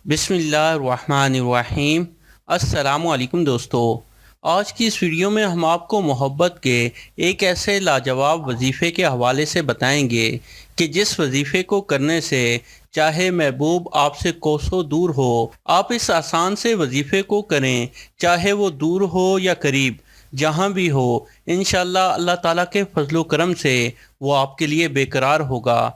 بسم اللہ الرحمن الرحیم۔ السلام علیکم دوستو، آج کی اس ویڈیو میں ہم آپ کو محبت کے ایک ایسے لاجواب وظیفے کے حوالے سے بتائیں گے کہ جس وظیفے کو کرنے سے چاہے محبوب آپ سے کوسوں دور ہو، آپ اس آسان سے وظیفے کو کریں، چاہے وہ دور ہو یا قریب، جہاں بھی ہو، انشاءاللہ اللہ تعالیٰ کے فضل و کرم سے وہ آپ کے لیے بے قرار ہوگا۔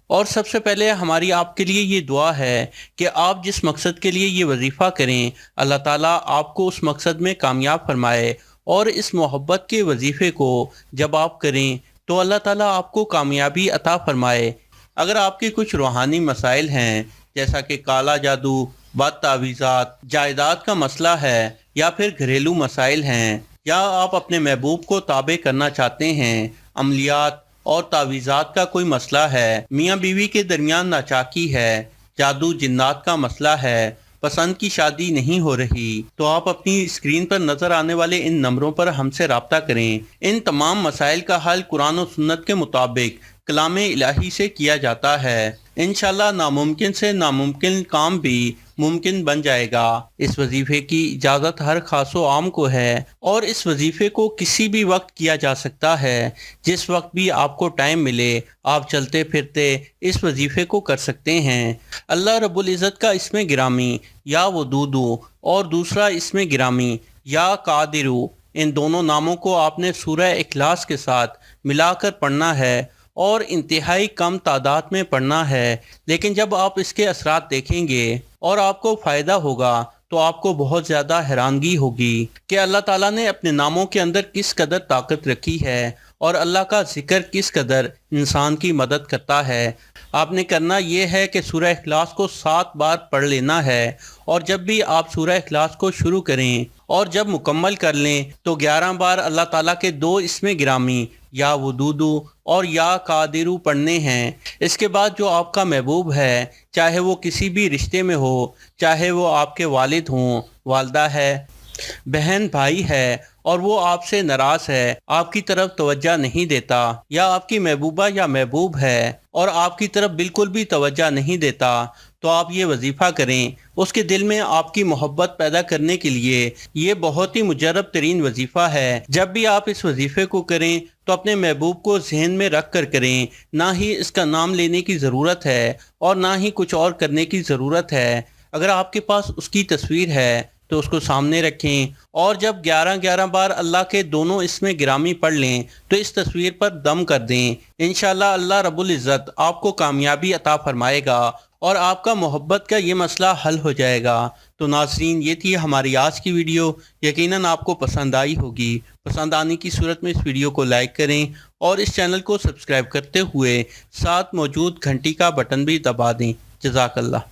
اور سب سے پہلے ہماری آپ کے لیے یہ دعا ہے کہ آپ جس مقصد کے لیے یہ وظیفہ کریں، اللہ تعالیٰ آپ کو اس مقصد میں کامیاب فرمائے، اور اس محبت کے وظیفے کو جب آپ کریں تو اللہ تعالیٰ آپ کو کامیابی عطا فرمائے۔ اگر آپ کے کچھ روحانی مسائل ہیں، جیسا کہ کالا جادو، بد تعویذات، جائیداد کا مسئلہ ہے، یا پھر گھریلو مسائل ہیں، یا آپ اپنے محبوب کو تابع کرنا چاہتے ہیں، عملیات اور تعویذات کا کوئی مسئلہ ہے، میاں بیوی کے درمیان ناچاکی ہے، جادو جنات کا مسئلہ ہے، پسند کی شادی نہیں ہو رہی، تو آپ اپنی اسکرین پر نظر آنے والے ان نمبروں پر ہم سے رابطہ کریں۔ ان تمام مسائل کا حل قرآن و سنت کے مطابق کلام الہی سے کیا جاتا ہے۔ انشاءاللہ ناممکن سے ناممکن کام بھی ممکن بن جائے گا۔ اس وظیفے کی اجازت ہر خاص و عام کو ہے، اور اس وظیفے کو کسی بھی وقت کیا جا سکتا ہے۔ جس وقت بھی آپ کو ٹائم ملے، آپ چلتے پھرتے اس وظیفے کو کر سکتے ہیں۔ اللہ رب العزت کا اسم گرامی یا ودودو اور دوسرا اسم گرامی یا قادرو، ان دونوں ناموں کو آپ نے سورہ اخلاص کے ساتھ ملا کر پڑھنا ہے، اور انتہائی کم تعداد میں پڑھنا ہے، لیکن جب آپ اس کے اثرات دیکھیں گے اور آپ کو فائدہ ہوگا تو آپ کو بہت زیادہ حیرانگی ہوگی کہ اللہ تعالیٰ نے اپنے ناموں کے اندر کس قدر طاقت رکھی ہے، اور اللہ کا ذکر کس قدر انسان کی مدد کرتا ہے۔ آپ نے کرنا یہ ہے کہ سورہ اخلاص کو 7 بار پڑھ لینا ہے، اور جب بھی آپ سورہ اخلاص کو شروع کریں اور جب مکمل کر لیں تو 11 بار اللہ تعالیٰ کے 2 اسم گرامی یا ودودو اور یا قادرو پڑھنے ہیں۔ اس کے بعد جو آپ کا محبوب ہے، چاہے وہ کسی بھی رشتے میں ہو، چاہے وہ آپ کے والد ہوں، والدہ ہے، بہن بھائی ہے، اور وہ آپ سے ناراض ہے، آپ کی طرف توجہ نہیں دیتا، یا آپ کی محبوبہ یا محبوب ہے اور آپ کی طرف بالکل بھی توجہ نہیں دیتا، تو آپ یہ وظیفہ کریں۔ اس کے دل میں آپ کی محبت پیدا کرنے کے لیے یہ بہت ہی مجرب ترین وظیفہ ہے۔ جب بھی آپ اس وظیفے کو کریں تو اپنے محبوب کو ذہن میں رکھ کر کریں، نہ ہی اس کا نام لینے کی ضرورت ہے اور نہ ہی کچھ اور کرنے کی ضرورت ہے۔ اگر آپ کے پاس اس کی تصویر ہے تو اس کو سامنے رکھیں، اور جب 11 بار اللہ کے دونوں اسم گرامی پڑھ لیں تو اس تصویر پر دم کر دیں۔ انشاءاللہ اللہ رب العزت آپ کو کامیابی عطا فرمائے گا، اور آپ کا محبت کا یہ مسئلہ حل ہو جائے گا۔ تو ناظرین، یہ تھی ہماری آج کی ویڈیو، یقیناً آپ کو پسند آئی ہوگی۔ پسند آنے کی صورت میں اس ویڈیو کو لائک کریں، اور اس چینل کو سبسکرائب کرتے ہوئے ساتھ موجود گھنٹی کا بٹن بھی دبا دیں۔ جزاک اللہ۔